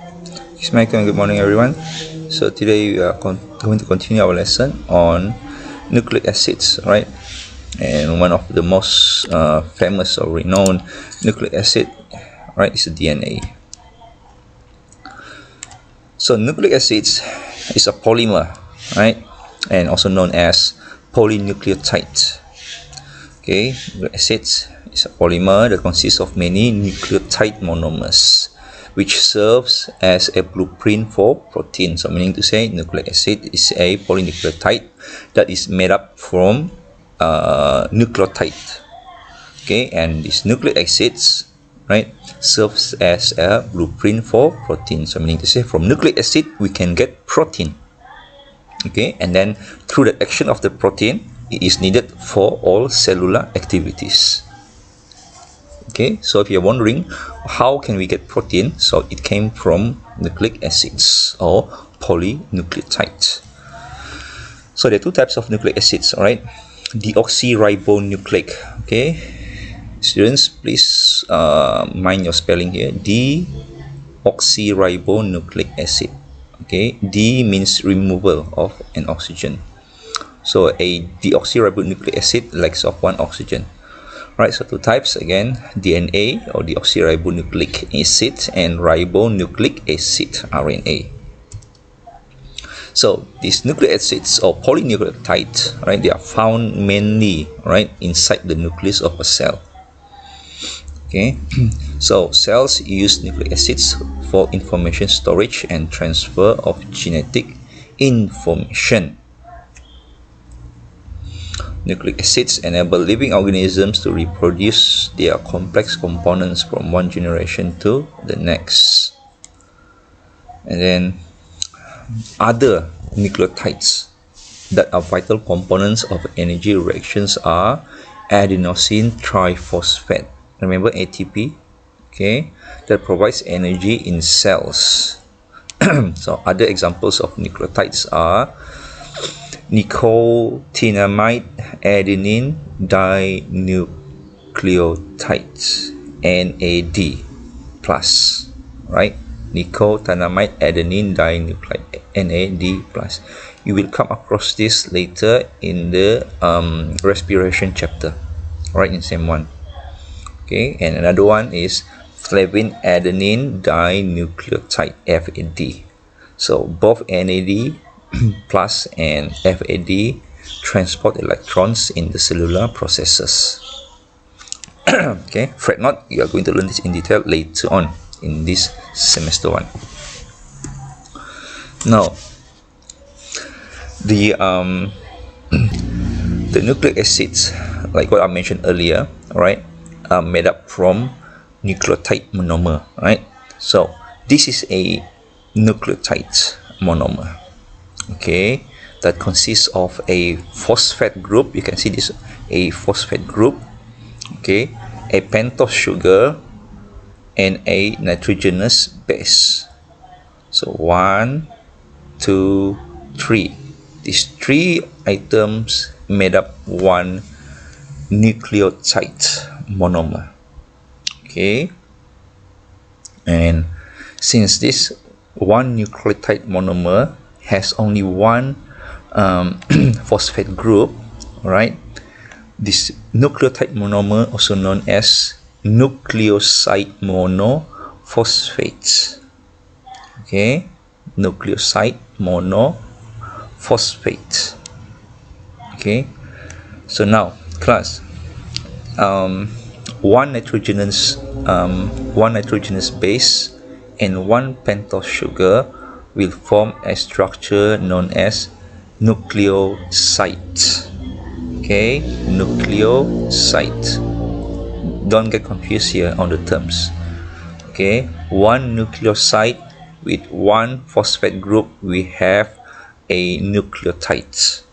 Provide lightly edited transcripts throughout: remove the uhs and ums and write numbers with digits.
Good morning, everyone. So today we are going to continue our lesson on nucleic acids, right? And one of the most famous or renowned nucleic acid, right, is DNA. So nucleic acids is a polymer, right, and also known as polynucleotide. Okay, nucleic acids is a polymer that consists of many nucleotide monomers, which serves as a blueprint for protein. So meaning to say, nucleic acid is a polynucleotide that is made up from nucleotide. Okay, and these nucleic acids, right, serves as a blueprint for protein. So meaning to say, from nucleic acid we can get protein. Okay, and then through the action of the protein, it is needed for all cellular activities. Okay, so if you're wondering how can we get protein, so it came from nucleic acids or polynucleotides. So there are two types of nucleic acids, all right? Deoxyribonucleic. Okay, students, please mind your spelling here. Deoxyribonucleic acid. Okay, D means removal of an oxygen. So a deoxyribonucleic acid lacks of one oxygen. Right, so two types again: DNA or deoxyribonucleic acid and ribonucleic acid RNA. So these nucleic acids or polynucleotides, right, they are found mainly right inside the nucleus of a cell. Okay, so cells use nucleic acids for information storage and transfer of genetic information. Nucleic acids enable living organisms to reproduce their complex components from one generation to the next. And then other nucleotides that are vital components of energy reactions are adenosine triphosphate. Remember ATP? Okay, that provides energy in cells. So other examples of nucleotides are nicotinamide adenine dinucleotide, NAD plus, right? Nicotinamide adenine dinucleotide, NAD plus. You will come across this later in the respiration chapter, right, in SEM 1. Okay, and another one is flavin adenine dinucleotide, FAD. So both NAD plus and FAD transport electrons in the cellular processes. Okay, fret not, you are going to learn this in detail later on in this semester 1. Now, the nucleic acids, like what I mentioned earlier, right, are made up from nucleotide monomer, right? So this is a nucleotide monomer. Okay, that consists of a phosphate group. You can see this, a phosphate group. Okay, a pentose sugar and a nitrogenous base. So 1, 2, 3. These three items made up one nucleotide monomer. Okay, and since this one nucleotide monomer has only one phosphate group, right, this nucleotide monomer, also known as nucleoside monophosphate. Okay, nucleoside monophosphate. Okay, so now class, one nitrogenous base and one pentose sugar will form a structure known as nucleoside. Okay, nucleoside. Don't get confused here on the terms. Okay, one nucleoside with one phosphate group, we have a nucleotide,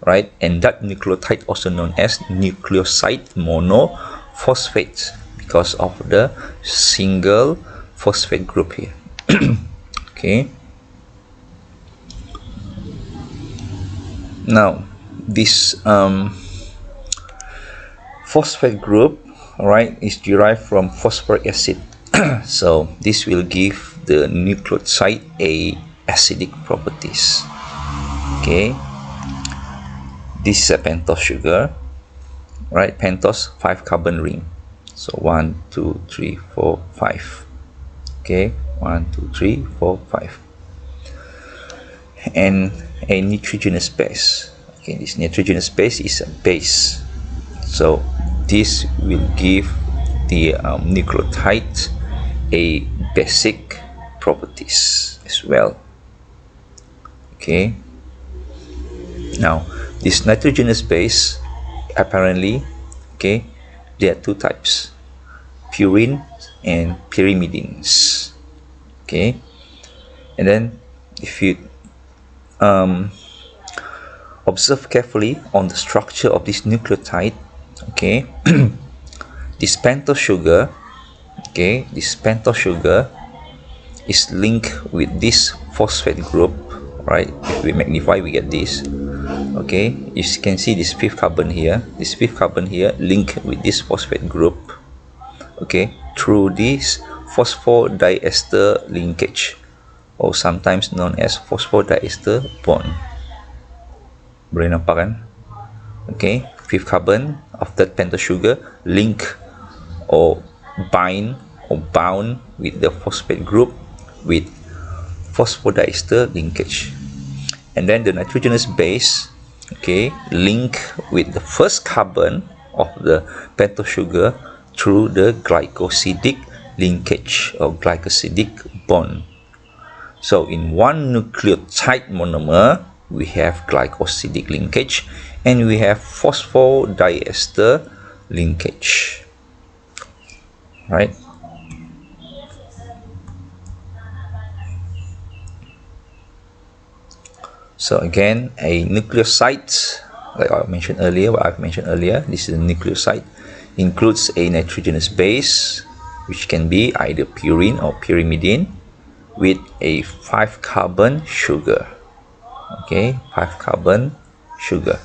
right? And that nucleotide also known as nucleoside monophosphate because of the single phosphate group here. Okay, now this phosphate group, right, is derived from phosphoric acid. So this will give the nucleotide a acidic properties. Okay, this is a pentose sugar, right? Pentose 5 carbon ring. So 1 2 3 4 5. Okay, 1 2 3 4 5, and a nitrogenous base. Okay, this nitrogenous base is a base, so this will give the nucleotide a basic properties as well. Okay, now this nitrogenous base, apparently, okay, there are two types, purine and pyrimidines. Okay, and then if you observe carefully on the structure of this nucleotide, okay, this pentose sugar, okay, this pentose sugar is linked with this phosphate group, right? If we magnify, we get this. Okay, you can see this 5th carbon here, this 5th carbon here linked with this phosphate group, okay, through this phosphodiester linkage, or sometimes known as phosphodiester bond. Boleh nampak kan? Okay, 5th carbon of that pentose sugar link or bind or bound with the phosphate group with phosphodiester linkage, and then the nitrogenous base, okay, link with the 1st carbon of the pentose sugar through the glycosidic linkage or glycosidic bond. So in one nucleotide monomer, we have glycosidic linkage and we have phosphodiester linkage, right? So again, a nucleoside, like I've mentioned earlier, this is a nucleoside, includes a nitrogenous base, which can be either purine or pyrimidine, with a 5 carbon sugar. Okay, 5 carbon sugar.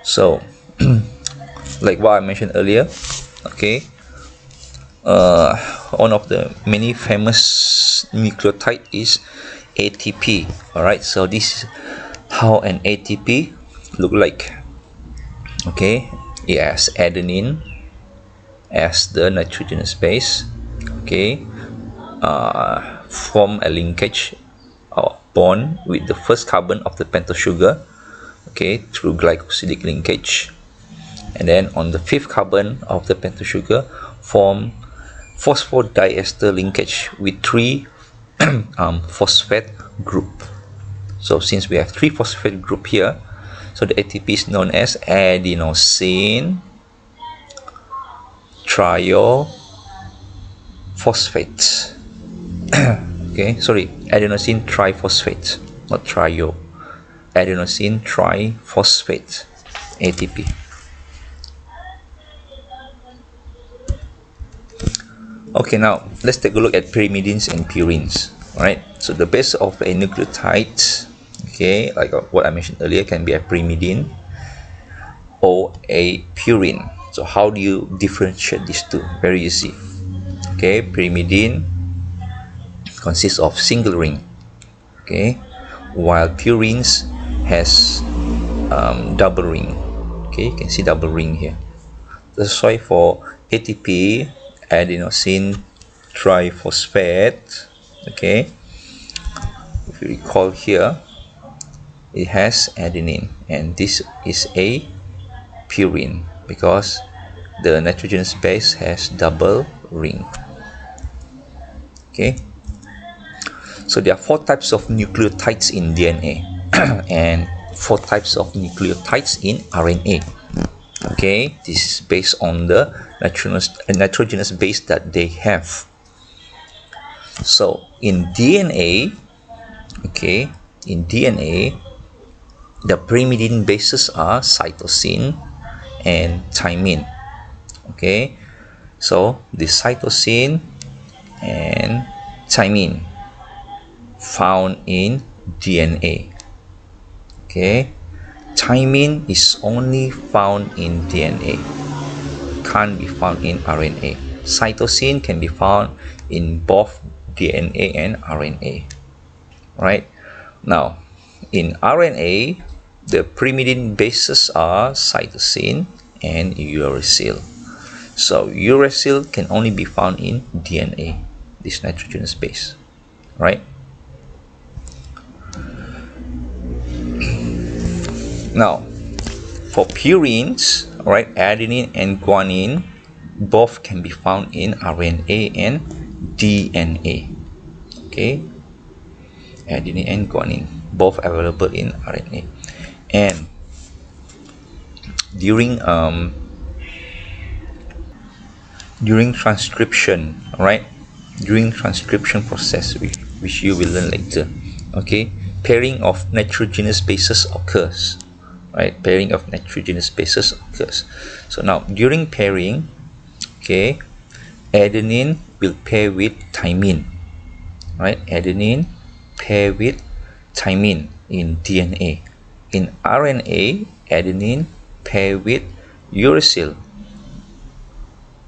So like what I mentioned earlier, okay, one of the many famous nucleotide is ATP. All right, so this is how an ATP look like. Okay, it has adenine as the nitrogenous base. Okay, form a linkage or bond with the 1st carbon of the pentose sugar, okay, through glycosidic linkage, and then on the 5th carbon of the pentose sugar form phosphodiester linkage with 3 phosphate group. So since we have 3 phosphate group here, so the ATP is known as adenosine triophosphate. Okay, sorry, adenosine triphosphate, not trio, adenosine triphosphate, ATP. Okay, now let's take a look at pyrimidines and purines. All right, so the base of a nucleotide, okay, like what I mentioned earlier, can be a pyrimidine or a purine. So how do you differentiate these two? Very easy. Okay, pyrimidine consists of single ring, okay, while purines has double ring. Okay, you can see double ring here. That's why for ATP, adenosine triphosphate, okay, if you recall here, it has adenine, and this is a purine because the nitrogenous base has double ring. Okay, so there are 4 types of nucleotides in DNA and 4 types of nucleotides in RNA. Okay, this is based on the nitrogenous base that they have. So in DNA, okay, in DNA, the pyrimidine bases are cytosine and thymine. Okay, so the cytosine and thymine found in DNA. Okay, thymine is only found in DNA, can't be found in RNA. cytosine can be found in both DNA and RNA. Right? Now, in RNA, the pyrimidine bases are cytosine and uracil. So uracil can only be found in DNA, this nitrogenous base, right? Now, for purines, right, adenine and guanine both can be found in RNA and DNA. Okay, adenine and guanine both available in RNA, and during transcription, right, during transcription process, which you will learn later, okay, pairing of nitrogenous bases occurs, right? Pairing of nitrogenous bases occurs. So now during pairing, okay, adenine will pair with thymine, right? Adenine pair with thymine in DNA. In RNA, adenine pair with uracil,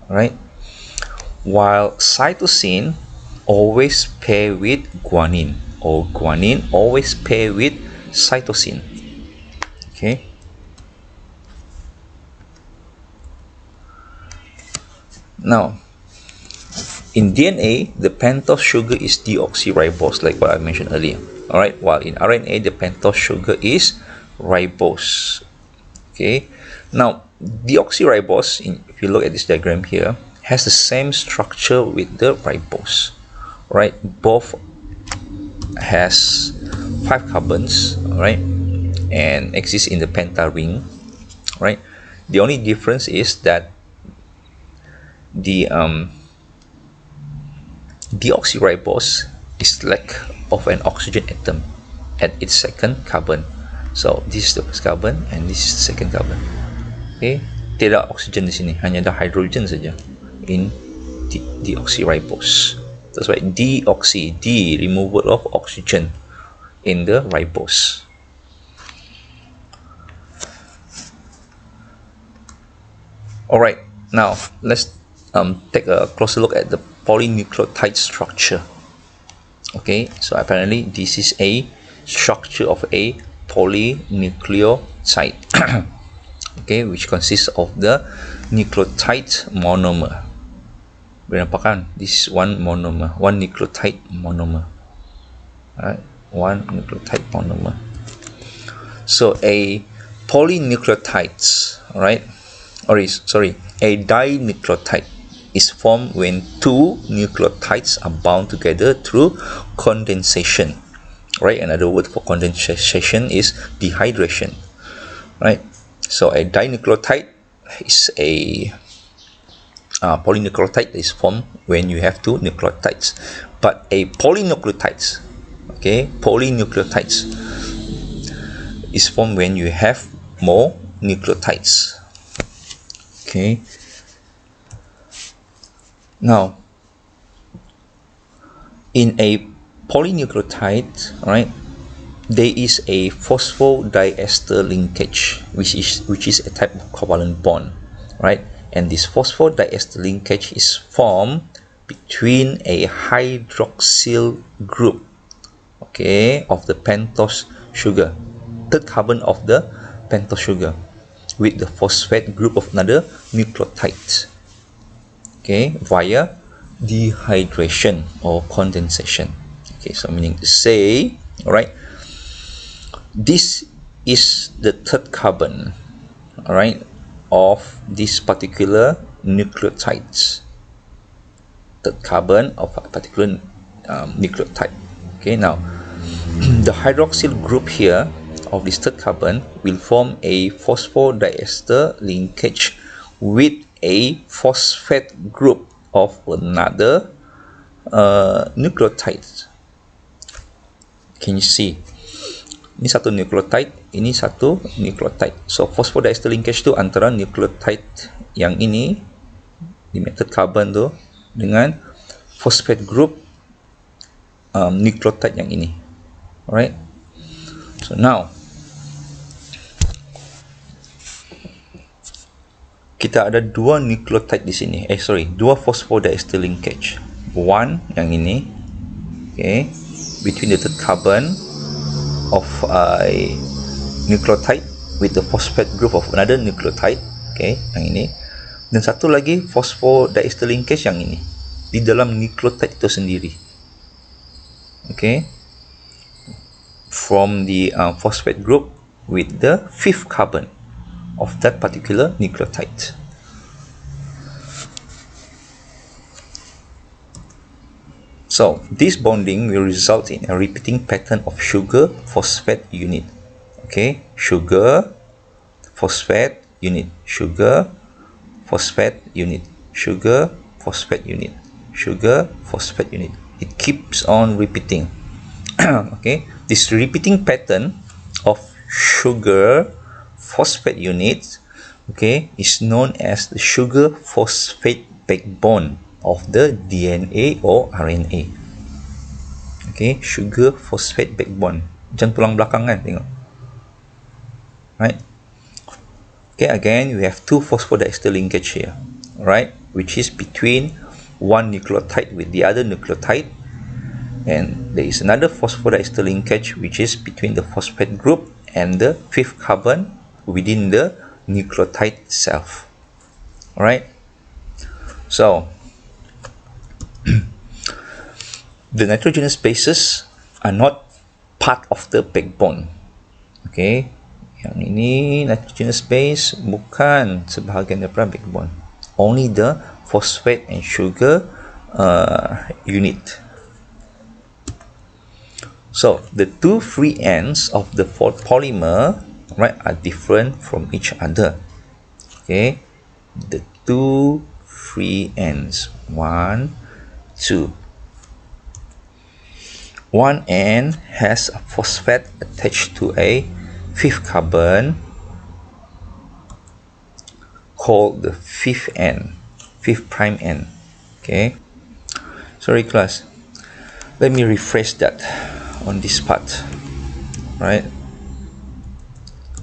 right? While cytosine always pair with guanine, or guanine always pair with cytosine. Okay. Now, in DNA, the pentose sugar is deoxyribose, like what I mentioned earlier. All right. While in RNA, the pentose sugar is ribose. Okay. Now, deoxyribose, if you look at this diagram here, has the same structure with the ribose, right? Both has 5 carbons, right, and exists in the penta ring, right? The only difference is that the deoxyribose is lack of an oxygen atom at its second carbon. So this is the first carbon and this is the second carbon. Okay, tidak oksigen di sini, hanya ada hydrogen saja in deoxyribose. That's why deoxy, removal of oxygen in the ribose. All right, now let's take a closer look at the polynucleotide structure. Okay, so apparently this is a structure of a polynucleotide. Okay, which consists of the nucleotide monomer. Berapa kan? This is one monomer, one nucleotide monomer. Right, one nucleotide monomer. So a polynucleotide, right? Or a dinucleotide is formed when 2 nucleotides are bound together through condensation, right? Another word for condensation is dehydration, right? So a dinucleotide is a polynucleotide is formed when you have 2 nucleotides, but a polynucleotides, okay, polynucleotides is formed when you have more nucleotides. Okay. Now, in a polynucleotide, right, there is a phosphodiester linkage, which is a type of covalent bond, right? And this phosphodiester linkage is formed between a hydroxyl group, okay, of the pentose sugar, third carbon of the pentose sugar, with the phosphate group of another nucleotide, okay, via dehydration or condensation. Okay, so meaning to say, all right, this is the third carbon, all right, of this particular nucleotides, third carbon of a particular nucleotide. Okay, now the hydroxyl group here of this third carbon will form a phosphodiester linkage with a phosphate group of another nucleotide. Can you see? Ini satu nucleotide, ini satu nucleotide. So phosphodiester linkage tu antara nucleotide yang ini di third carbon tu dengan phosphate group nucleotide yang ini. Alright. So now kita ada dua nucleotide di sini. Dua phosphodiester linkage. One yang ini, okay, between the third carbon of a nucleotide with the phosphate group of another nucleotide, okay, yang ini. Dan satu lagi phosphodiester linkage yang ini di dalam nucleotide itu sendiri, okay, from the phosphate group with the fifth carbon of that particular nucleotide. So this bonding will result in a repeating pattern of sugar phosphate unit. Okay, sugar phosphate unit, sugar phosphate unit, sugar phosphate unit, sugar phosphate unit. It keeps on repeating. Okay, this repeating pattern of sugar phosphate units, okay, is known as the sugar phosphate backbone of the DNA or RNA. Okay, sugar phosphate backbone, macam tulang belakang kan, tengok, right? Okay, again we have two phosphodiester linkage here, right, which is between one nucleotide with the other nucleotide, and there is another phosphodiester linkage which is between the phosphate group and the fifth carbon within the nucleotide itself. Alright, so the nitrogenous bases are not part of the backbone. Okay, yang ini nitrogenous base bukan sebahagian daripada backbone, only the phosphate and sugar unit. So the two free ends of the polymer, right, are different from each other. Okay, the two free ends, 1, 2. One end has a phosphate attached to a fifth carbon called the fifth prime end. Okay, sorry class, let me rephrase that on this part, right?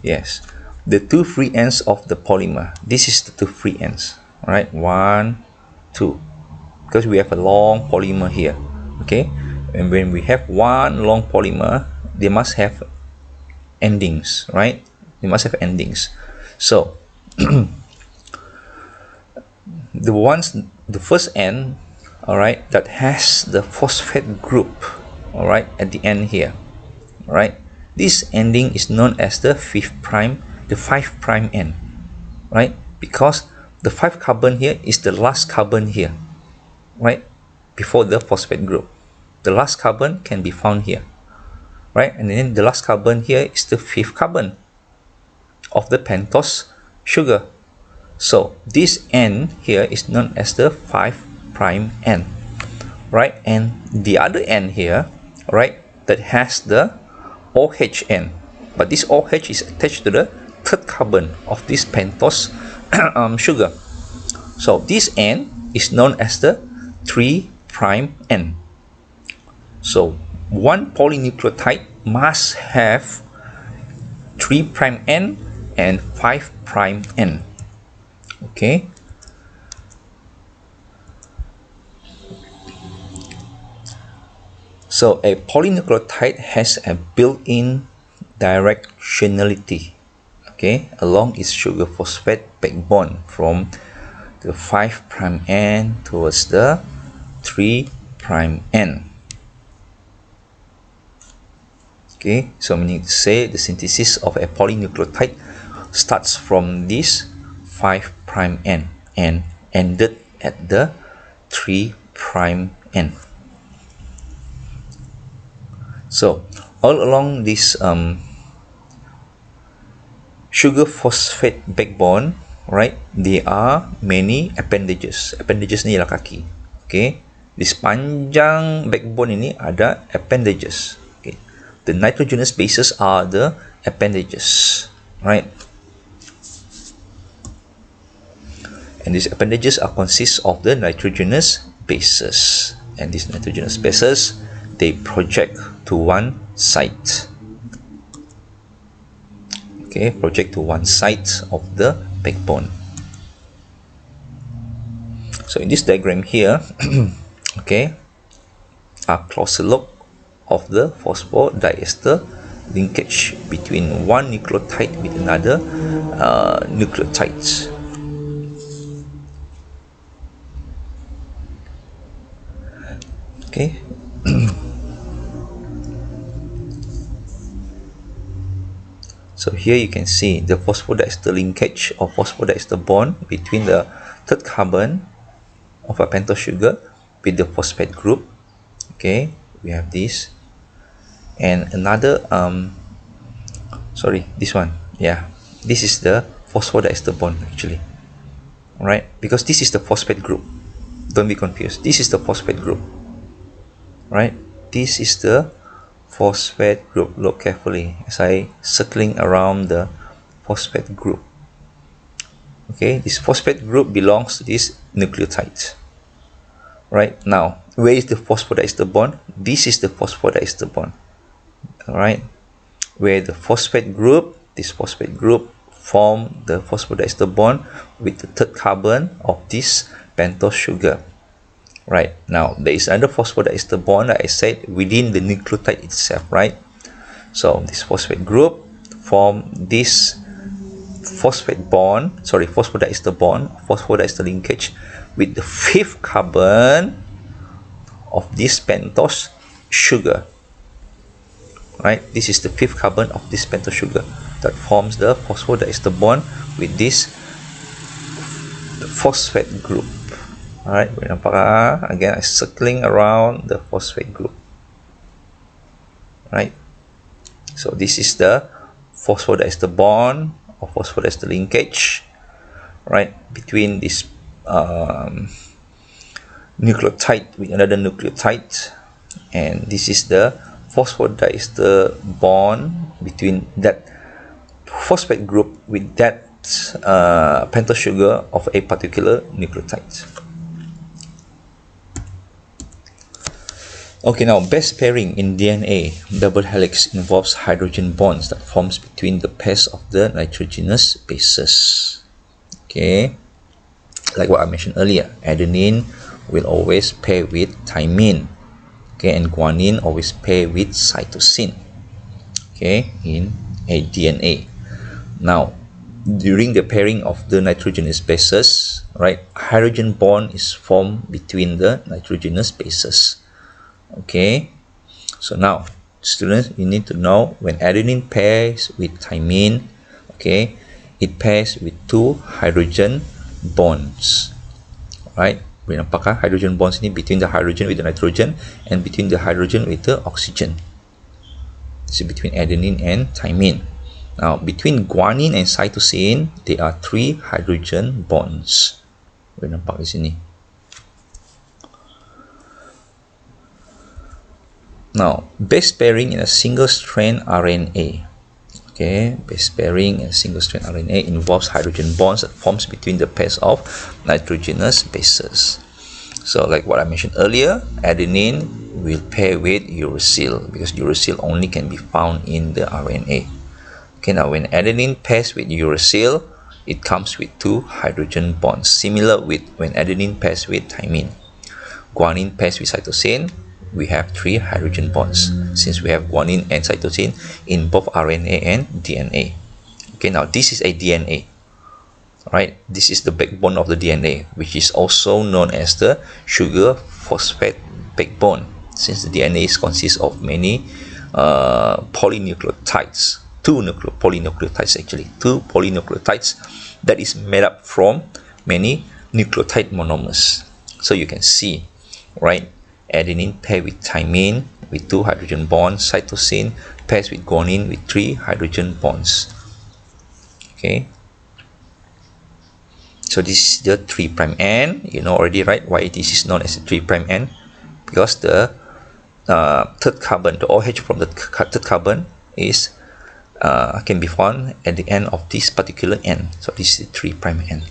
Yes, the two free ends of the polymer, this is the two free ends, right? 1, 2, because we have a long polymer here. Okay, and when we have one long polymer, they must have endings, right? They must have endings. So the first end, all right, that has the phosphate group, all right, at the end here, all right, this ending is known as the 5' end, right, because the 5 carbon here is the last carbon here, right, before the phosphate group. The last carbon can be found here, right, and then the last carbon here is the 5th carbon of the pentose sugar. So this end here is known as the 5' end, right, and the other end here, right, that has the OH end, but this OH is attached to the 3rd carbon of this pentose sugar. So this end is known as the 3' end. So one polynucleotide must have 3' end and 5' end. Okay, so a polynucleotide has a built-in directionality, okay, along its sugar phosphate backbone from the 5' end towards the 3' end. Okay, so meaning to say the synthesis of a polynucleotide starts from this 5' end and ended at the 3' end. So all along this sugar phosphate backbone, right, there are many appendages. Appendages ni ialah kaki. Okay, di sepanjang backbone ini ada appendages. Okay, the nitrogenous bases are the appendages, right? And these appendages are consist of the nitrogenous bases, and these nitrogenous bases, they project to one side. Okay, project to one side of the backbone. So in this diagram here, okay, a closer look of the phosphodiester linkage between one nucleotide with another nucleotides. Okay. So here you can see the phosphodiester linkage or phosphodiester bond between the third carbon of a pentose sugar with the phosphate group. Okay, we have this, and another this one, yeah, this is the phosphodiester bond actually. All right, because this is the phosphate group, don't be confused, this is the phosphate group, right? This is the phosphate group. Look carefully as I circling around the phosphate group. Okay, this phosphate group belongs to this nucleotide. Right, now where is the phosphodiester bond? This is the phosphodiester bond. All right, where the phosphate group, this phosphate group form the phosphodiester bond with the third carbon of this pentose sugar. Right, now there is another phosphodiester bond that I said within the nucleotide itself, right? So this phosphate group form this phosphodiester bond, phosphodiester linkage with the fifth carbon of this pentose sugar. Right, this is the fifth carbon of this pentose sugar that forms the phosphodiester bond with this phosphate group. All right, again I'm circling around the phosphate group. Right, so this is the phosphodiester bond or phosphodiester linkage, right, between this nucleotide with another nucleotide, and this is the phosphodiester bond between that phosphate group with that pentose sugar of a particular nucleotide. Okay, now base pairing in DNA double helix involves hydrogen bonds that forms between the pairs of the nitrogenous bases. Okay, like what I mentioned earlier, adenine will always pair with thymine. Okay, and guanine always pair with cytosine. Okay, in a DNA. Now, during the pairing of the nitrogenous bases, right, hydrogen bond is formed between the nitrogenous bases. Okay, so now students, you need to know when adenine pairs with thymine, okay, it pairs with two hydrogen bonds, right? Apakah hydrogen bonds ini between the hydrogen with the nitrogen and between the hydrogen with the oxygen. So between adenine and thymine. Now between guanine and cytosine, there are three hydrogen bonds. Boleh nampak di sini. Now, base pairing in a single-strand RNA. Okay, base pairing in a single-strand RNA involves hydrogen bonds that forms between the pairs of nitrogenous bases. So, like what I mentioned earlier, adenine will pair with uracil because uracil only can be found in the RNA. Okay, now when adenine pairs with uracil, it comes with two hydrogen bonds, similar with when adenine pairs with thymine. Guanine pairs with cytosine, we have three hydrogen bonds since we have guanine and cytosine in both RNA and DNA. Okay, now this is a DNA. Right, this is the backbone of the DNA, which is also known as the sugar phosphate backbone, since the DNA consists of many polynucleotides, two polynucleotides that is made up from many nucleotide monomers. So you can see, right, adenine pairs with thymine with two hydrogen bonds, cytosine pairs with guanine with three hydrogen bonds. Okay, so this is the 3' end. You know already, right, why this is known as a 3' end? Because the third carbon, the OH from the third carbon is can be found at the end of this particular end. So this is the 3' end.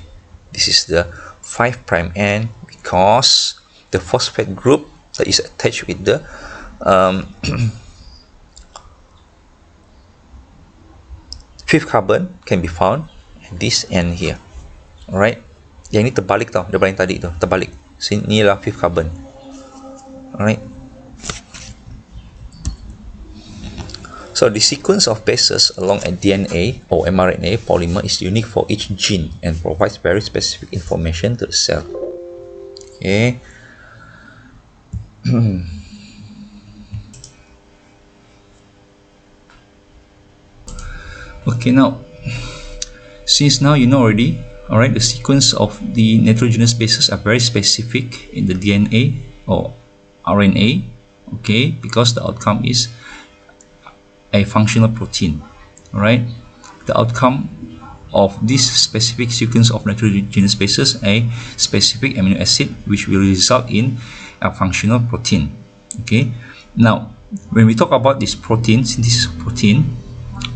This is the 5' end because the phosphate group that is attached with the fifth carbon can be found at this end here. All right, Yang ini terbalik tau, daripada yang tadi tu, terbalik. Sini lah fifth carbon. Alright. So the sequence of bases along a DNA or mRNA polymer is unique for each gene and provides very specific information to the cell. Okay. Okay, now since now you know already, alright, the sequence of the nitrogenous bases are very specific in the DNA or RNA, okay, because the outcome is a functional protein. Alright, the outcome of this specific sequence of nitrogenous bases, a specific amino acid which will result in a functional protein. Okay, now when we talk about this protein, synthesis of protein,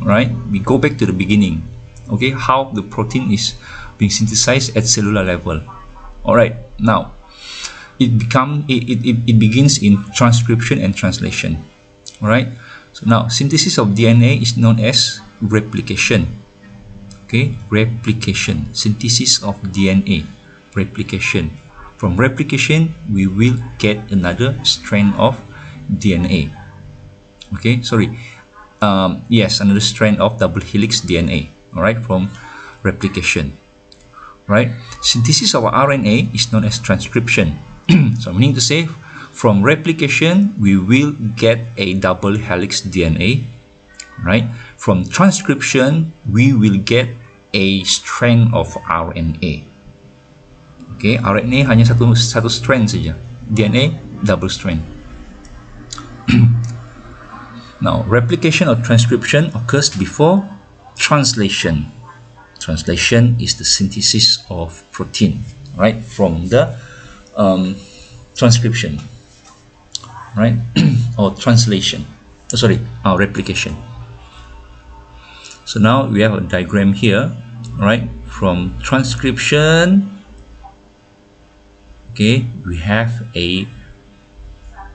right, we go back to the beginning. Okay, how the protein is being synthesized at cellular level. Alright, now it begins in transcription and translation. Alright, so now synthesis of DNA is known as replication. Okay, replication, synthesis of DNA, replication. From replication we will get another strand of DNA. Okay, sorry, yes, another strand of double helix DNA. Alright, from replication. Right, synthesis of RNA is known as transcription. So meaning to say, from replication we will get a double helix DNA. Right, from transcription we will get a strand of RNA. Okay, RNA hanya satu strand saja, DNA double strand. Now replication or transcription occurs before translation. Translation is the synthesis of protein, right, from the transcription, right, or translation, replication. So now we have a diagram here, right, from transcription, okay, we have a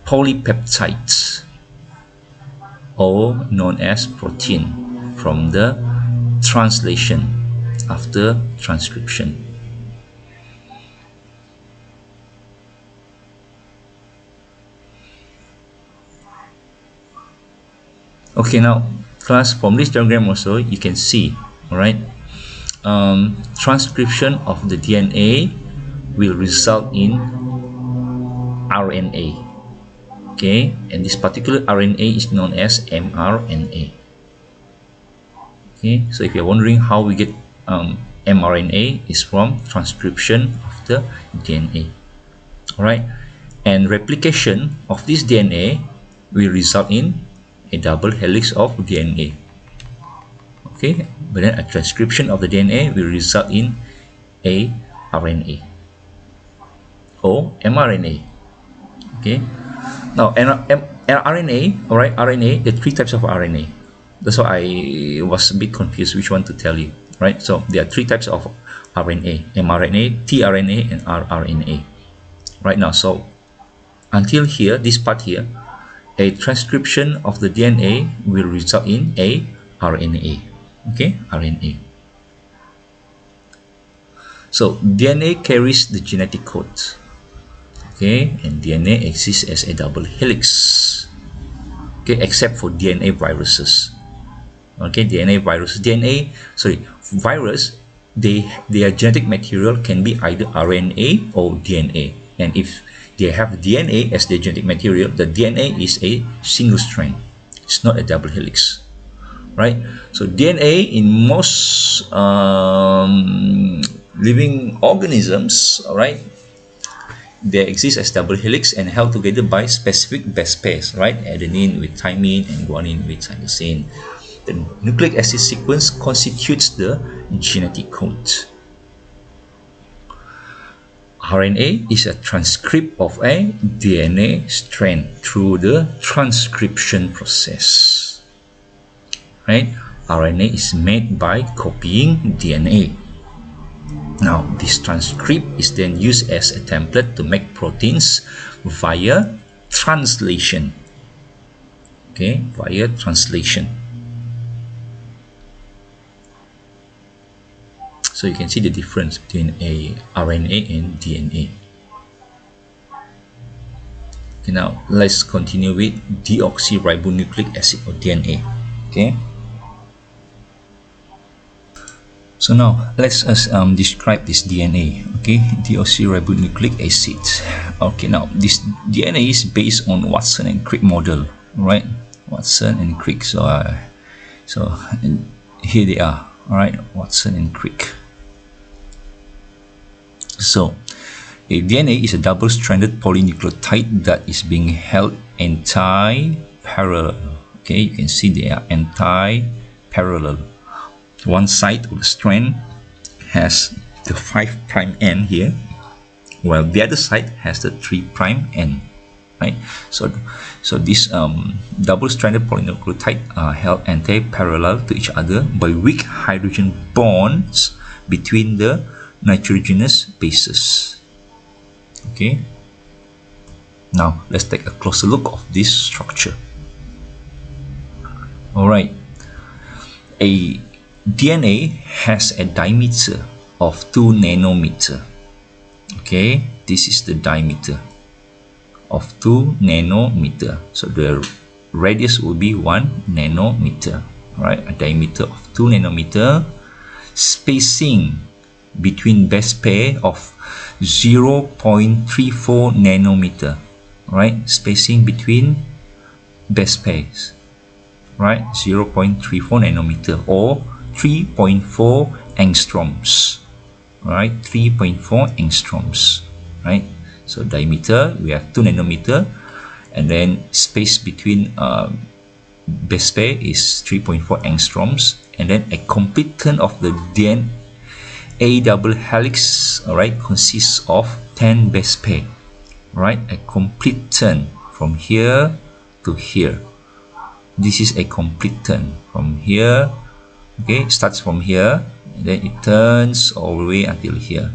polypeptide, or known as protein, from the translation after transcription. Okay, now class, from this diagram also you can see, alright, transcription of the DNA will result in RNA. Okay, and this particular RNA is known as mRNA. Okay, so if you're wondering how we get mRNA, is from transcription of the DNA. Alright, and replication of this DNA will result in a double helix of DNA. Okay, but then a transcription of the DNA will result in a RNA or mRNA. Okay, now RNA, alright, RNA, there are three types of RNA. That's why I was a bit confused which one to tell you, right? So there are three types of RNA: mRNA, tRNA, and rRNA. Right now, so until here, this part here, a transcription of the DNA will result in a RNA. Okay, RNA. So DNA carries the genetic code. Okay, and DNA exists as a double helix. Okay, except for DNA viruses. Okay, virus, their genetic material can be either RNA or DNA, and if they have DNA as their genetic material, the DNA is a single strand, it's not a double helix, right? So DNA in most living organisms, right, they exist as double helix and held together by specific base pairs, right? Adenine with thymine and guanine with cytosine. The nucleic acid sequence constitutes the genetic code. RNA is a transcript of a DNA strand through the transcription process. Right? RNA is made by copying DNA. Now, this transcript is then used as a template to make proteins via translation. Okay, via translation. So you can see the difference between a RNA and DNA. Okay, now let's continue with deoxyribonucleic acid or DNA. Okay. So now let's describe this DNA. Okay, deoxyribonucleic acid. Okay, now this DNA is based on Watson and Crick model, right? Watson and Crick. So here they are. All right, Watson and Crick. So a DNA is a double-stranded polynucleotide that is being held anti-parallel. Okay, you can see they are anti-parallel. One side of the strand has the 5' end here, while the other side has the 3' end. Right? So this double-stranded polynucleotide are held anti-parallel to each other by weak hydrogen bonds between the nitrogenous bases. Okay. Now let's take a closer look of this structure. All right. A DNA has a diameter of 2 nanometer. Okay, this is the diameter of 2 nanometer. So the radius will be 1 nanometer. Right, a diameter of 2 nanometer. Spacing between base pair of 0.34 nanometer. Right, spacing between base pairs. Right, 0.34 nanometer or 3.4 angstroms. Right, 3.4 angstroms. Right, so diameter we have 2 nanometer, and then space between base pair is 3.4 angstroms, and then a complete turn of the DNA double helix, all right, consists of 10 base pair. Right, a complete turn from here to here. This is a complete turn from here. Okay, it starts from here and then it turns all the way until here.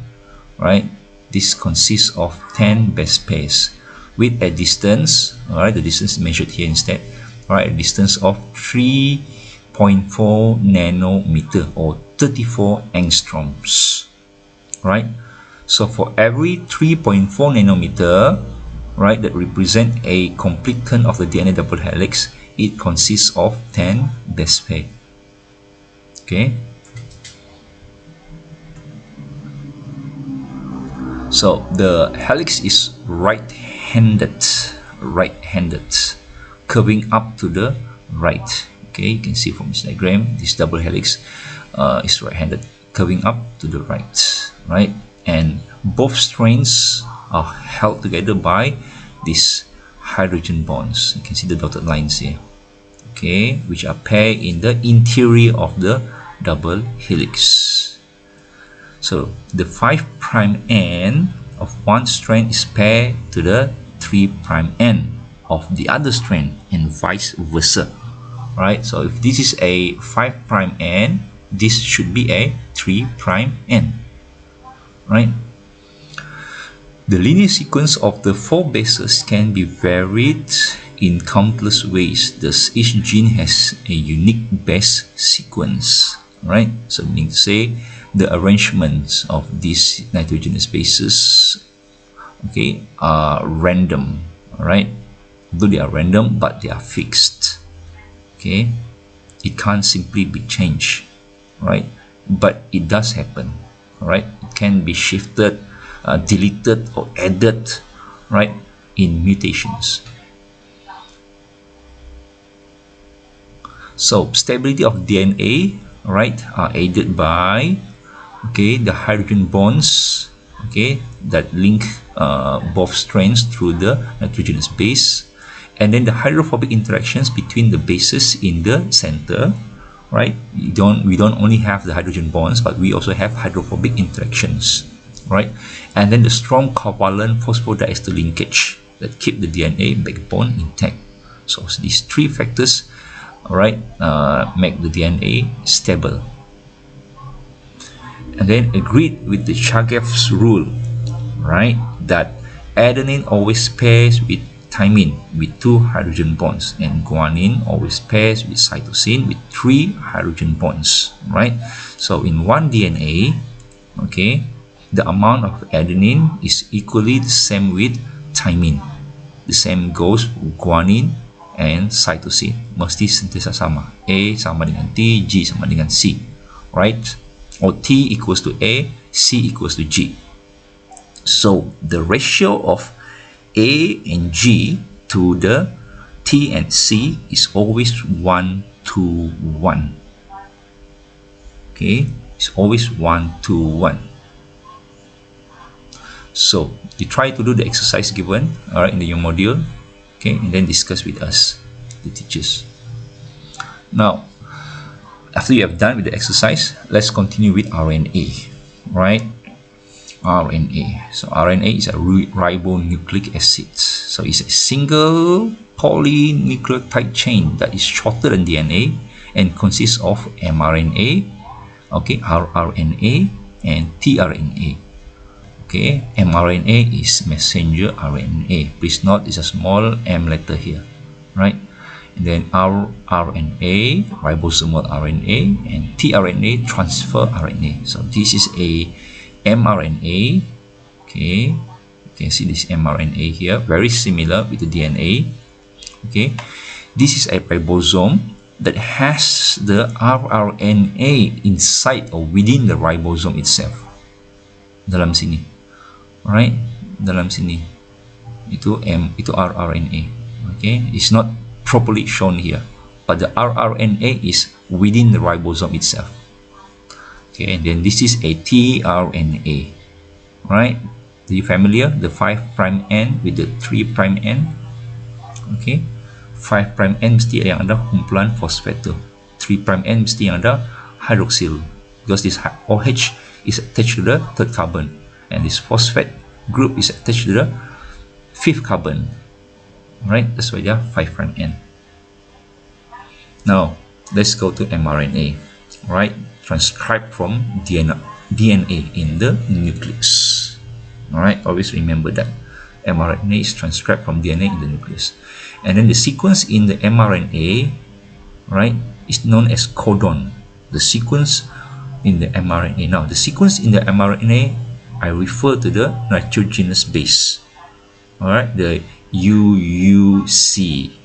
Right, this consists of 10 base pairs with a distance, all right, the distance measured here instead, all right, a distance of 3.4 nanometer or 34 angstroms. Right, so for every 3.4 nanometer, right, that represent a complete turn of the DNA double helix, it consists of 10 base pair. Okay, so the helix is right-handed, curving up to the right. Okay, you can see from this diagram, this double helix is right-handed, curving up to the right. Right, and both strands are held together by these hydrogen bonds. You can see the dotted lines here. Okay, which are paired in the interior of the double helix. So the 5' end of one strand is paired to the 3' end of the other strand and vice versa. Right, so if this is a 5' end, this should be a 3' end. Right, the linear sequence of the 4 bases can be varied in countless ways. Thus, each gene has a unique base sequence. Right, so meaning to say the arrangements of these nitrogenous bases, okay, are random. Right, though they are random, but they are fixed. Okay, it can't simply be changed. Right, but it does happen. Right, it can be shifted, deleted or added, right, in mutations. So stability of DNA, right, are aided by, okay, the hydrogen bonds, okay, that link both strands through the nitrogenous base, and then the hydrophobic interactions between the bases in the center. Right, we don't only have the hydrogen bonds, but we also have hydrophobic interactions. Right, and then the strong covalent phosphodiester linkage that keep the DNA backbone intact. So these 3 factors, all right, make the DNA stable. And then agreed with the Chagaf's rule, right, that adenine always pairs with thymine with 2 hydrogen bonds, and guanine always pairs with cytosine with 3 hydrogen bonds. Right, so in one DNA, okay, the amount of adenine is equally the same with thymine. The same goes with guanine and cytosine. Mesti sentiasa sama. A sama dengan T, G sama dengan C, right? Or T equals to A, C equals to G. So the ratio of A and G to the T and C is always 1 to 1. Okay, it's always 1 to 1. So you try to do the exercise given, all right, in your module, okay, and then discuss with us, the teachers. Now, after you have done with the exercise, let's continue with RNA, right? RNA. So RNA is a ribonucleic acid. So it's a single polynucleotide chain that is shorter than DNA and consists of mRNA, okay, rRNA, and tRNA. Okay, mRNA is messenger RNA. Please note it's a small m letter here, right? And then rRNA, ribosomal RNA, and tRNA, transfer RNA. So this is a mRNA. Okay, you can see this mRNA here, very similar with the DNA. Okay, this is a ribosome that has the rRNA inside or within the ribosome itself. Dalam sini, right? Dalam sini itu rRNA. Okay, it's not properly shown here, but the rRNA is within the ribosome itself. Okay, and then this is a tRNA, right? Are you familiar? The 5' end with the 3' end. Okay, 5' end mesti yang ada kumpulan fosfat tu. 3' end mesti yang ada hydroxyl, because this OH is attached to the third carbon, and this phosphate group is attached to the fifth carbon, right? That's why they are 5' end. Now let's go to mRNA, right? Transcribed from DNA in the nucleus. All right, always remember that mRNA is transcribed from DNA in the nucleus, and then the sequence in the mRNA, right, is known as codon. The sequence in the mRNA. Now, the sequence in the mRNA, I refer to the nitrogenous base. All right, the UUC,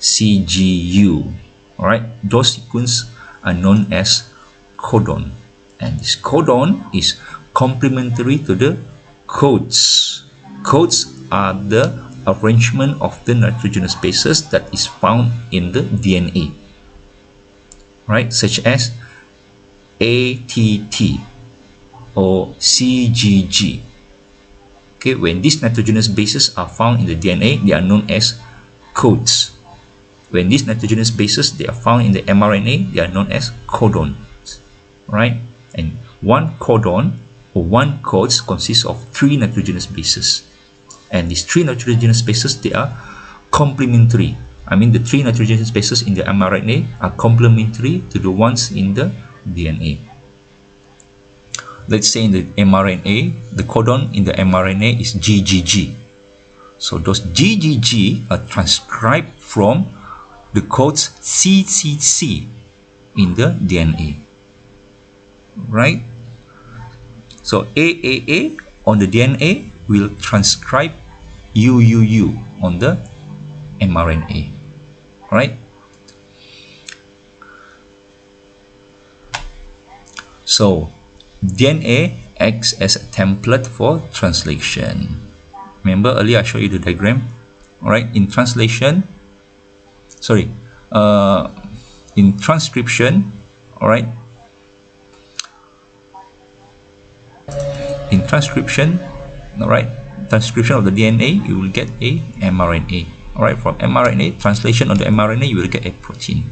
CGU. All right, those sequences are known as codon, and this codon is complementary to the codes. Codes are the arrangement of the nitrogenous bases that is found in the DNA, right, such as ATT or CGG. Okay, when these nitrogenous bases are found in the DNA, they are known as codes. When these nitrogenous bases they are found in the mRNA, they are known as codons, right? And one codon or one codes consists of 3 nitrogenous bases, and these 3 nitrogenous bases, they are complementary. I mean, the 3 nitrogenous bases in the mRNA are complementary to the ones in the DNA. Let's say in the mRNA, the codon in the mRNA is GGG. So those GGG are transcribed from the codes CCC in the DNA, right? So AAA on the DNA will transcribe UUU on the mRNA, right? So DNA acts as a template for translation. Remember earlier I showed you the diagram, all right? In translation, in transcription, all right? In transcription, all right, transcription of the DNA, you will get a mRNA. All right, from mRNA, translation of the mRNA, you will get a protein.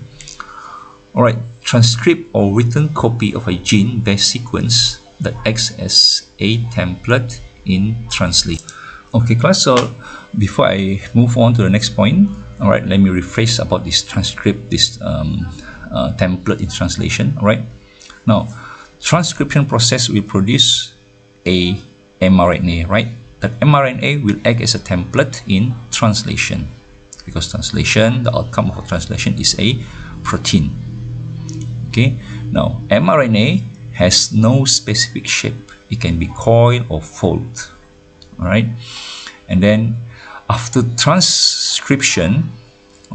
All right, transcript or written copy of a gene-based sequence that acts as a template in translation. Okay, class. So before I move on to the next point, all right, let me rephrase about this transcript, this template in translation. All right, now transcription process will produce a mRNA, right? That mRNA will act as a template in translation, because translation, the outcome of a translation is a protein. Okay, now mRNA has no specific shape. It can be coil or fold. All right, and then after transcription,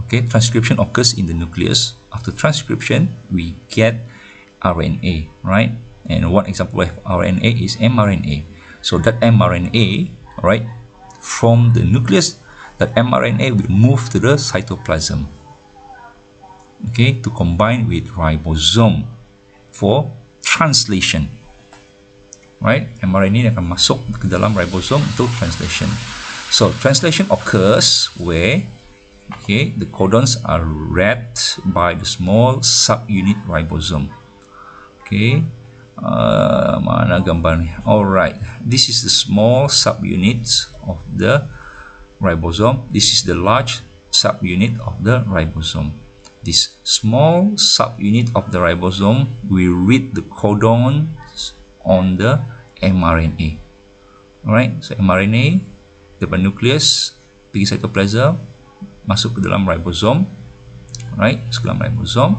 okay, transcription occurs in the nucleus. After transcription, we get RNA, right? And one example of RNA is mRNA. So that mRNA, right, from the nucleus, that mRNA will move to the cytoplasm, okay, to combine with ribosome for translation, right? mRNA akan masuk ke dalam ribosome untuk translation. So translation occurs where, okay, the codons are read by the small subunit ribosome. Okay, mana gambar ni? Alright, this is the small subunit of the ribosome. This is the large subunit of the ribosome. This small subunit of the ribosome will read the codons on the mRNA. Alright, so mRNA daripada nucleus pergi cytoplasm, masuk ke dalam ribosome, right? Masuk ke dalam ribosome,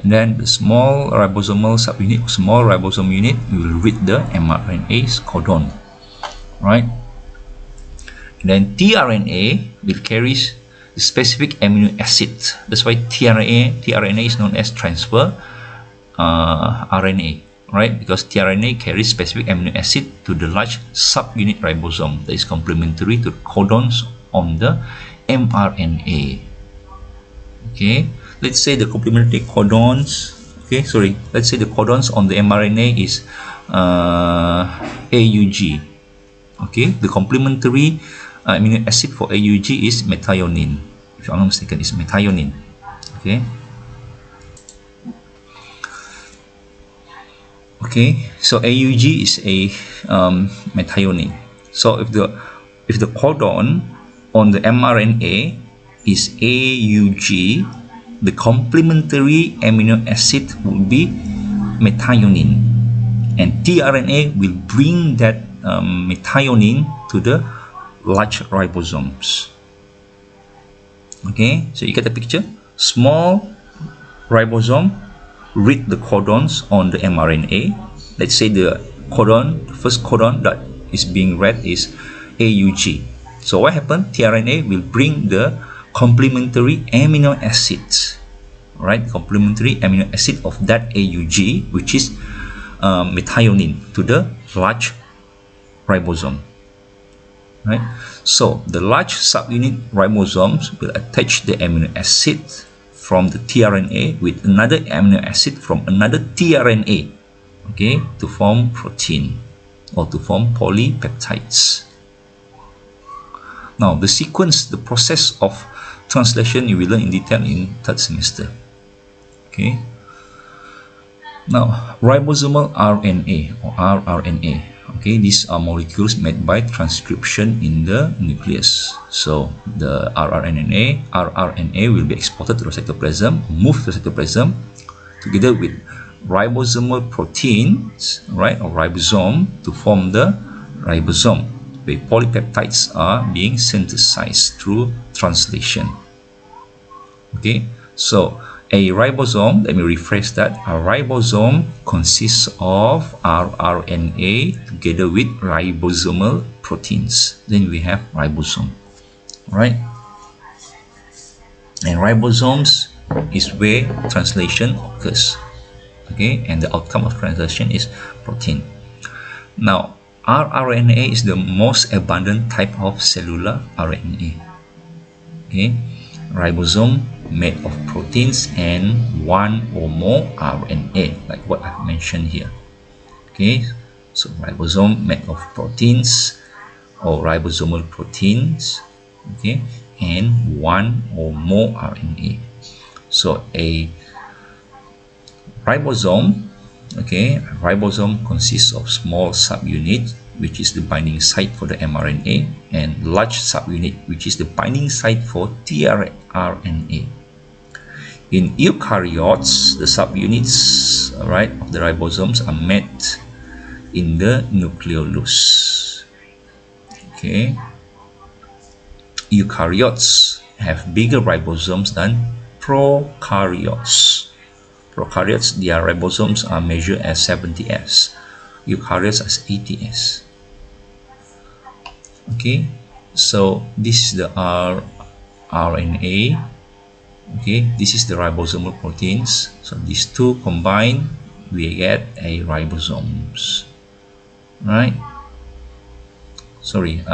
and then the small ribosomal subunit, small ribosome unit, will read the mRNA's codon, right? And then TRNA will carry the specific amino acid. That's why TRNA is known as transfer RNA, right? Because TRNA carries specific amino acid to the large subunit ribosome that is complementary to the codons on the mRNA. Okay, let's say the complementary codons, okay, sorry, let's say the codons on the mRNA is AUG. Okay, the complementary amino acid for AUG is methionine. If I'm not mistaken, it's methionine. Okay. Okay, so AUG is a methionine. So if the codon on the mRNA is AUG, the complementary amino acid will be methionine, and tRNA will bring that methionine to the large ribosomes. Okay, so you get the picture. Small ribosome read the codons on the mRNA. Let's say the codon, the first codon that is being read is AUG. So what happened? tRNA will bring the complementary amino acids, right? Complementary amino acid of that AUG, which is methionine, to the large ribosome, right? So the large subunit ribosomes will attach the amino acid from the tRNA with another amino acid from another tRNA, okay, to form protein or to form polypeptides. Now the sequence, the process of translation, you will learn in detail in third semester. Okay. Now ribosomal RNA or rRNA. Okay, these are molecules made by transcription in the nucleus. So the rRNA will be exported to the cytoplasm, moved to the cytoplasm together with ribosomal proteins, right, or ribosome, to form the ribosome, where polypeptides are being synthesized through translation. Okay, so a ribosome, let me rephrase that, a ribosome consists of rRNA together with ribosomal proteins. Then we have ribosome, right? And ribosomes is where translation occurs. Okay, and the outcome of translation is protein. Now rRNA is the most abundant type of cellular RNA. Okay, ribosome made of proteins and one or more RNA, like what I've mentioned here. Okay, so ribosome made of proteins or ribosomal proteins, okay, and one or more RNA. So a ribosome, okay, a ribosome consists of small subunit, which is the binding site for the mRNA, and large subunit, which is the binding site for tRNA. In eukaryotes, the subunits, right, of the ribosomes are met in the nucleolus. Okay, eukaryotes have bigger ribosomes than prokaryotes. Prokaryotes, their ribosomes are measured as 70S, eukaryotes as ATS. Okay, so this is the RNA. Okay, this is the ribosomal proteins. So these two combined, we get a ribosomes. Right? Sorry,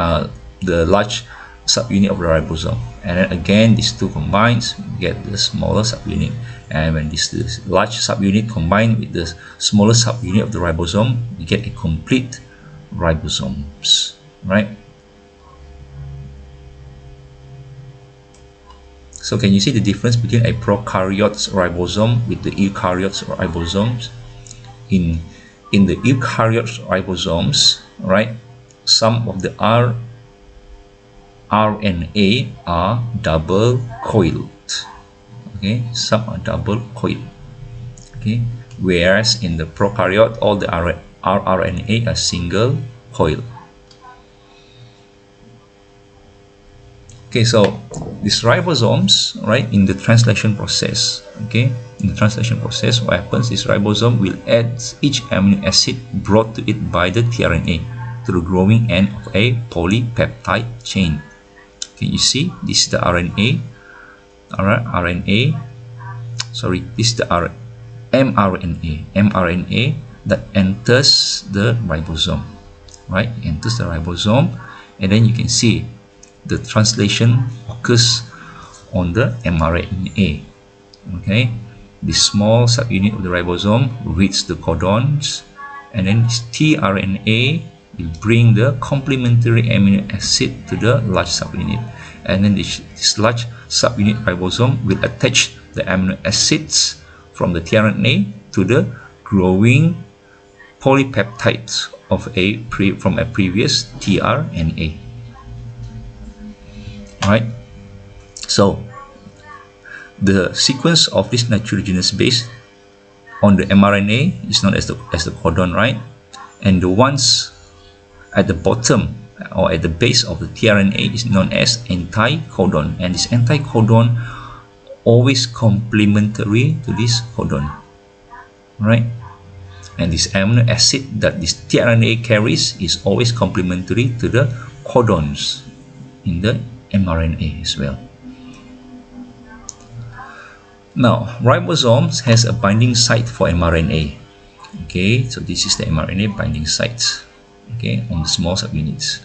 the large subunit of the ribosome, and then again these two combines, we get the smaller subunit. And when this large subunit combined with the smaller subunit of the ribosome, we get a complete ribosomes. Right? So can you see the difference between a prokaryote ribosome with the eukaryote ribosomes? In the eukaryote ribosomes, right, some of the RNA are double coiled. Okay, some are double coiled. Okay, whereas in the prokaryote, all the rRNA are single coiled. Okay, so these ribosomes, right, in the translation process, okay, in the translation process, what happens is ribosome will add each amino acid brought to it by the tRNA to the growing end of a polypeptide chain. Can you see? This is the RNA. This is the mRNA that enters the ribosome, right? Enters the ribosome, and then you can see the translation occurs on the mRNA. Okay, the small subunit of the ribosome reads the codons, and then this tRNA will bring the complementary amino acid to the large subunit, and then this large subunit ribosome will attach the amino acids from the tRNA to the growing polypeptides of from a previous tRNA. Right, so the sequence of this nitrogenous base on the mRNA is known as the codon, right? And the ones at the bottom or at the base of the tRNA is known as anticodon, and this anticodon always complementary to this codon, right? And this amino acid that this tRNA carries is always complementary to the codons in the mRNA as well. Now, ribosomes has a binding site for mRNA. Okay, so this is the mRNA binding sites, okay, on the small subunits,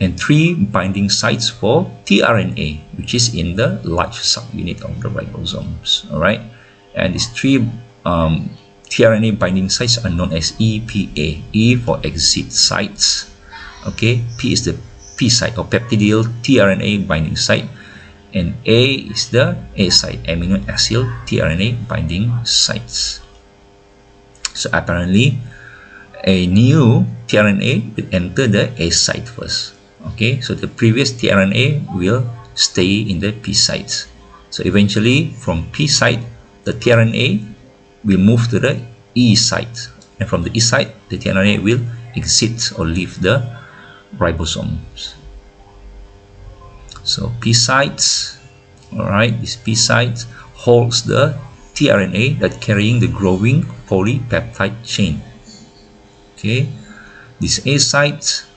and 3 binding sites for tRNA, which is in the large subunit of the ribosomes. All right, and these 3 tRNA binding sites are known as EPA. E for exit sites. Okay, P is the P site or peptidyl tRNA binding site, and A is the A site, amino acyl tRNA binding sites. So apparently a new tRNA will enter the A site first. Okay, so the previous tRNA will stay in the P site. So eventually from P site the tRNA will move to the E site, and from the E site the tRNA will exit or leave the ribosomes. So P sites, all right, this P site holds the tRNA that carrying the growing polypeptide chain. Okay, this A site,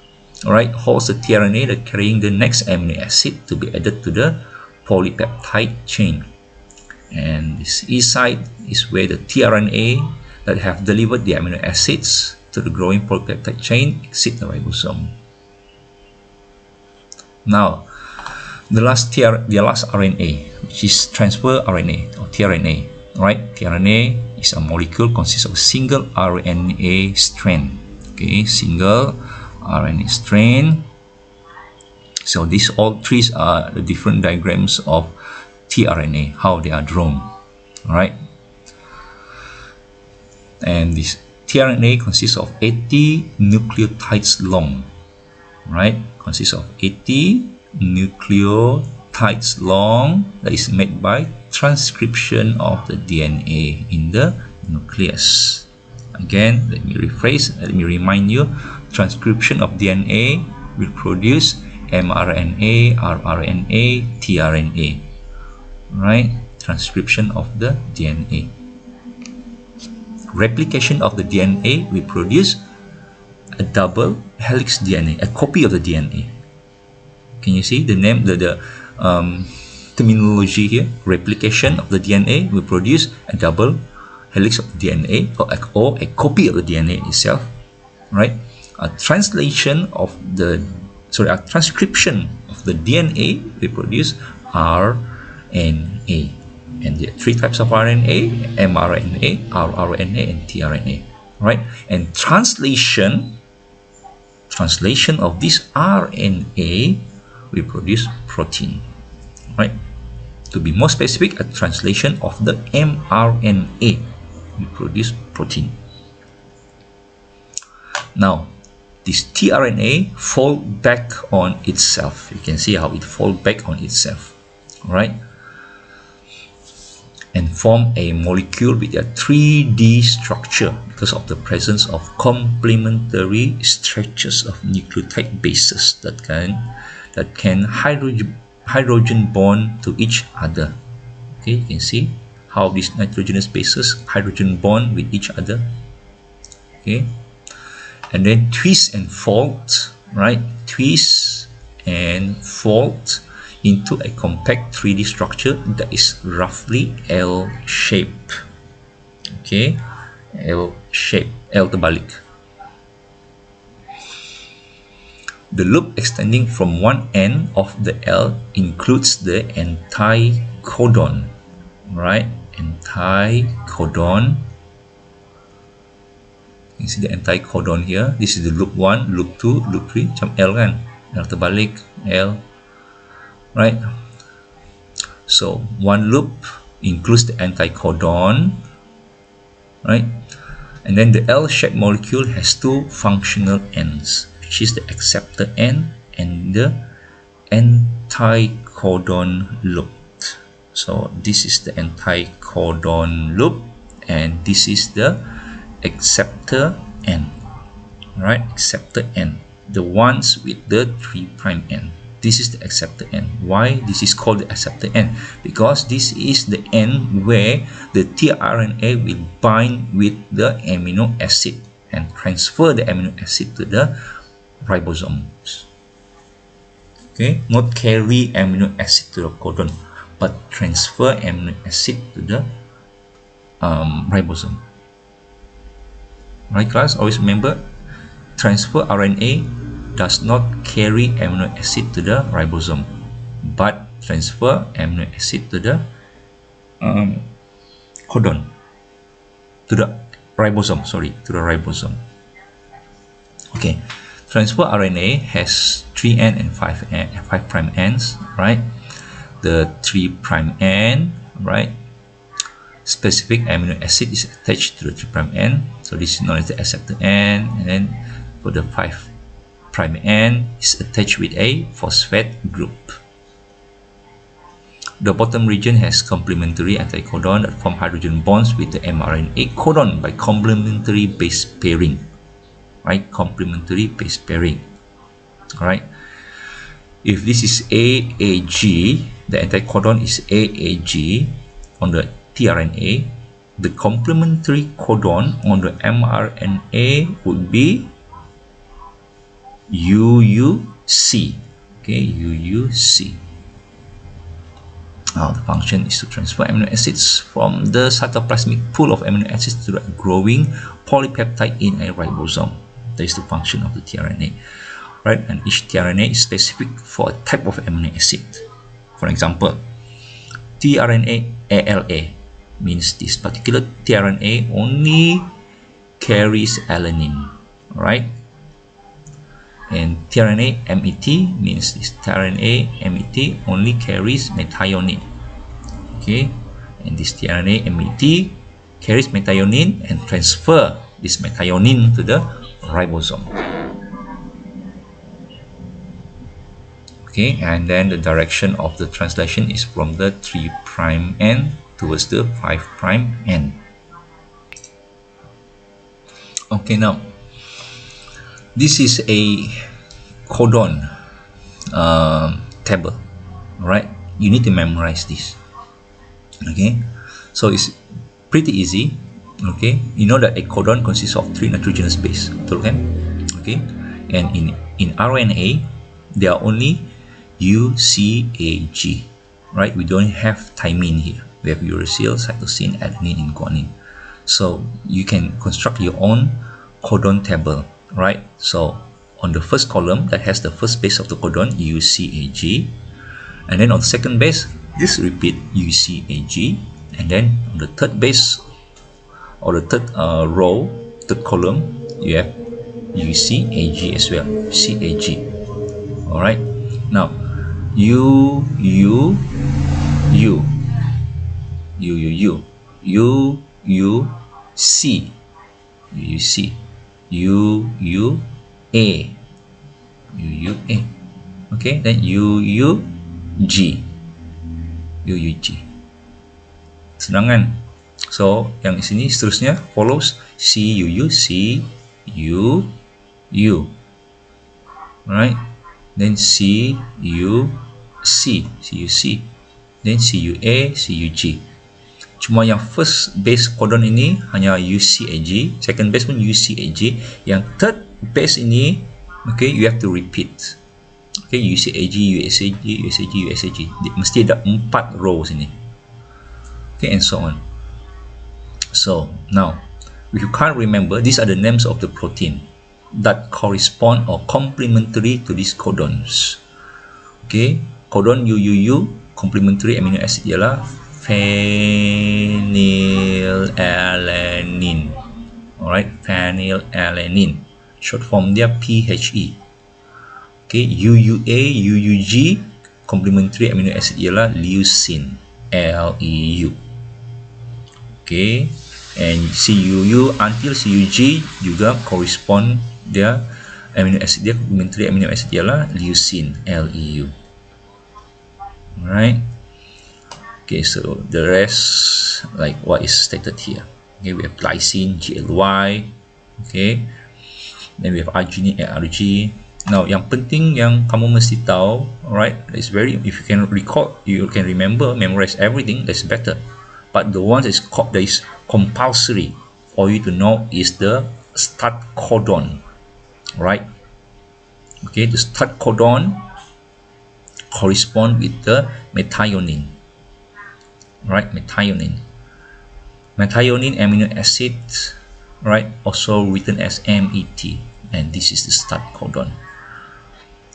all right, holds the tRNA that carrying the next amino acid to be added to the polypeptide chain, and this E site is where the tRNA that have delivered the amino acids to the growing polypeptide chain exit the ribosome. Now, the last RNA, which is transfer RNA or tRNA, right? tRNA is a molecule consists of a single RNA strand. Okay, single RNA strand. So these all 3 are the different diagrams of tRNA, how they are drawn. All right, and this tRNA consists of 80 nucleotides long. Right, consists of 80 nucleotides long that is made by transcription of the DNA in the nucleus. Again, let me remind you, transcription of DNA will produce mRNA, rRNA, tRNA. Right, transcription of the DNA. replication of the DNA, we produce a double helix DNA, a copy of the DNA. Can you see the name, the terminology here? Replication of the DNA, we produce a double helix of DNA, or a copy of the DNA itself, right? A transcription of the DNA, we produce RNA. And there are three types of RNA: mRNA, rRNA, and tRNA, right? And translation of this RNA, we produce protein, right? To be more specific, a translation of the mRNA, we produce protein. Now, this tRNA fold back on itself. You can see how it folds back on itself, right? And form a molecule with a 3D structure because of the presence of complementary stretches of nucleotide bases that can hydrogen bond to each other. Okay, you can see how these nitrogenous bases hydrogen bond with each other. Okay, and then twist and fold, right? Twist and fold into a compact 3D structure that is roughly L-shaped. Okay, L-shaped, L terbalik. The loop extending from one end of the L includes the anti-codon, right? Anti-codon. You see the anti-codon here. This is the loop 1, loop 2, loop 3. Macam L kan? L terbalik, L. Right, so one loop includes the anti-codon, right? And then the L-shaped molecule has two functional ends, which is the acceptor end and the anti-codon loop. So this is the anti-codon loop, and this is the acceptor end, right? Acceptor end, the ones with the 3' end. This is the acceptor end. Why this is called the acceptor end? Because this is the end where the tRNA will bind with the amino acid and transfer the amino acid to the ribosomes. Okay, not carry amino acid to the codon, but transfer amino acid to the ribosome. Right, class? Always remember, transfer RNA does not carry amino acid to the ribosome, but transfer amino acid to the codon, to the ribosome. To the ribosome. Okay, transfer RNA has 3' and 5' ends, right? The 3' end, right? Specific amino acid is attached to the 3' end, so this is known as the acceptor end. And then for the 5' end is attached with a phosphate group. The bottom region has complementary anticodon that form hydrogen bonds with the mRNA codon by complementary base pairing, right? Complementary base pairing. All right. If this is AAG, the anticodon is AAG on the tRNA. The complementary codon on the mRNA would be UUC. Okay, UUC. Now the function is to transfer amino acids from the cytoplasmic pool of amino acids to the growing polypeptide in a ribosome. That is the function of the tRNA, right? And each tRNA is specific for a type of amino acid. For example, tRNA ALA means this particular tRNA only carries alanine, right? And tRNA MET means this tRNA MET only carries methionine. Okay, and this tRNA MET carries methionine and transfer this methionine to the ribosome. Okay, and then the direction of the translation is from the 3' end towards the 5' end. Okay, now this is a codon table, right? You need to memorize this. Okay, so it's pretty easy. Okay, you know that a codon consists of 3 nitrogenous base, betul kan? Okay, and in RNA there are only UCAG, right? We don't have thymine here. We have uracil, cytosine, adenine, and guanine. So you can construct your own codon table, right? So on the first column that has the first base of the codon, UCAG, and then on the second base, this repeat UCAG, and then on the third base or the third row, third column, you have UCAG as well. UCAG. All right. Now, U C A. Okay. Then UUG. Senang kan? So, yang di sini seterusnya follows CUU, right? Then CUC, then CUA, CUG. Cuma yang first base codon ini hanya UCAG, second base pun UCAG, yang third base ini, okay, you have to repeat. Okay, UCAG, USAG. Mesti ada 4 row sini. Okay, and so on. So now, if you can't remember, these are the names of the protein that correspond or complementary to these codons. Okay, codon UUU, complementary amino acid ialah phenylalanine. Alright, phenylalanine. Short form dia PHE. Okay, UUA, UUG, complementary amino acid ialah leucine, LEU. Okay, and CUU until CUG juga correspond dia amino acid dia, complementary amino acid ialah leucine, LEU. Alright. Okay, so the rest like what is stated here. Okay, we have glycine, GLY. Okay, then we have arginine, ARG. Now, yang penting yang kamu mesti tahu, alright, it's very, if you can recall, you can remember, memorize everything, that's better. But the one that is compulsory for you to know is the start codon, right? Okay, the start codon correspond with the methionine, right? Methionine amino acid, right? Also written as MET, and this is the start codon,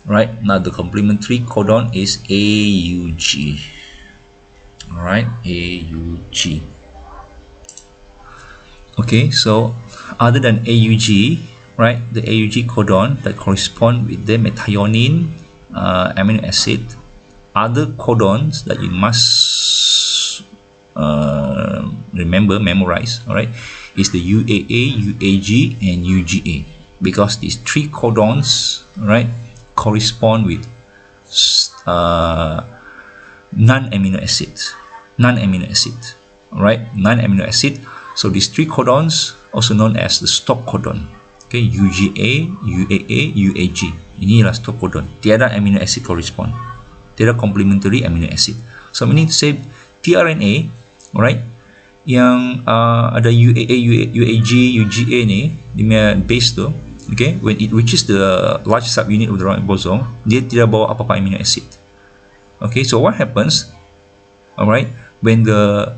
right? Now the complementary codon is AUG. Alright, AUG. Okay, so other than AUG, right, the AUG codon that correspond with the methionine amino acid, other codons that you must memorize, alright, is the UAA, UAG, and UGA, because these 3 codons, right, correspond with non-amino acid, right? Non-amino acid. So these 3 codons also known as the stop codon. Okay, UGA, UAA, UAG. Inilah stop codon. Tiada amino acid correspond. Tiada complementary amino acid. So meaning to say TRNA, right? Yang ada UAA, UAG, UGA ni di base tu, okay? When it reaches the large subunit of the ribosome, dia tidak bawa apa-apa amino acid. Okay, so what happens, alright, when the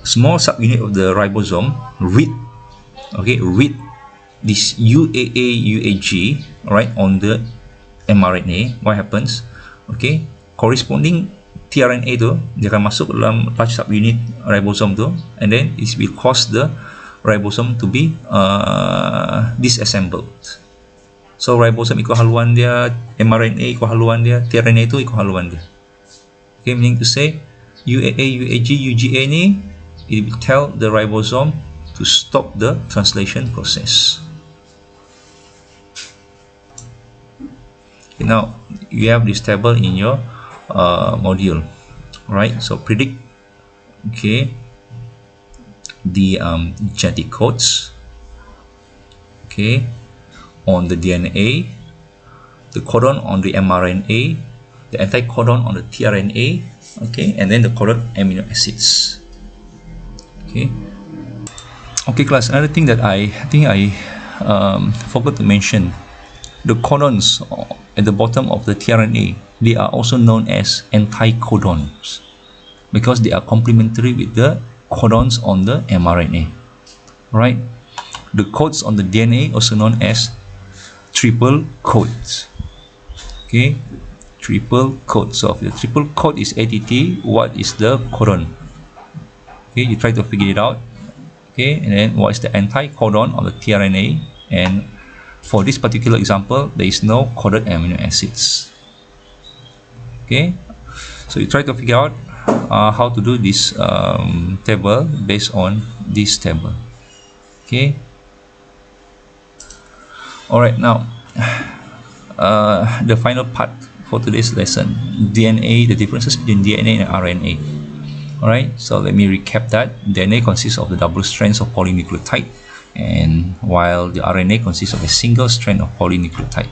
small subunit of the ribosome read this UAA, UAG, alright, on the mRNA, what happens? Okay, corresponding TRNA tu, dia akan masuk dalam large subunit ribosome tu, and then it will cause the ribosome to be disassembled. So ribosome ikut haluan dia, mRNA ikut haluan dia, TRNA itu ikut haluan dia. Okay, meaning to say UAA, UAG, UGA ni, it will tell the ribosome to stop the translation process. Okay, now you have this table in your module, right? So predict, okay, the genetic codes, okay, on the DNA, the codon on the mRNA, the anticodon on the TRNA, okay, and then the coded amino acids. Okay. Okay, class. Another thing that I think I forgot to mention, the codons at the bottom of the tRNA, they are also known as anti-codons because they are complementary with the codons on the mRNA. Right? The codes on the DNA also known as triple codes. Okay, triple code. So if the triple code is ATT, what is the codon? Okay, you try to figure it out. Okay, and then what is the anti-codon on the tRNA? And for this particular example, there is no coded amino acids. Okay, so you try to figure out how to do this table based on this table. Okay. All right, now the final part for today's lesson, DNA, the differences between DNA and RNA. Alright, so let me recap that. DNA consists of the double strands of polynucleotide, and while the RNA consists of a single strand of polynucleotide.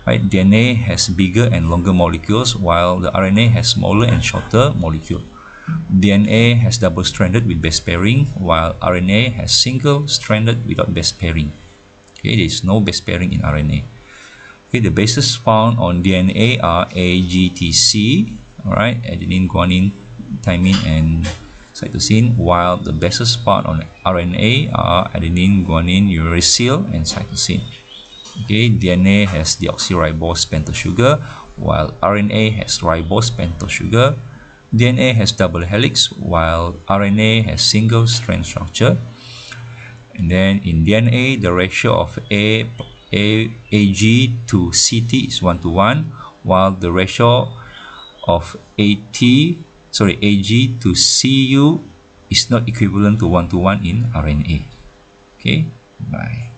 Right, DNA has bigger and longer molecules, while the RNA has smaller and shorter molecules. DNA has double-stranded with base pairing, while RNA has single-stranded without base pairing. Okay, there is no base pairing in RNA. Okay, the bases found on DNA are A, G, T, C. Alright, adenine, guanine, thymine, and cytosine, while the bases found on RNA are adenine, guanine, uracil, and cytosine. Okay, DNA has deoxyribose pentasugar, while RNA has ribose pentasugar. DNA has double helix, while RNA has single strand structure. And then in DNA, the ratio of AG to CT is 1:1, while the ratio of AG to CU is not equivalent to 1:1 in RNA. Okay, bye.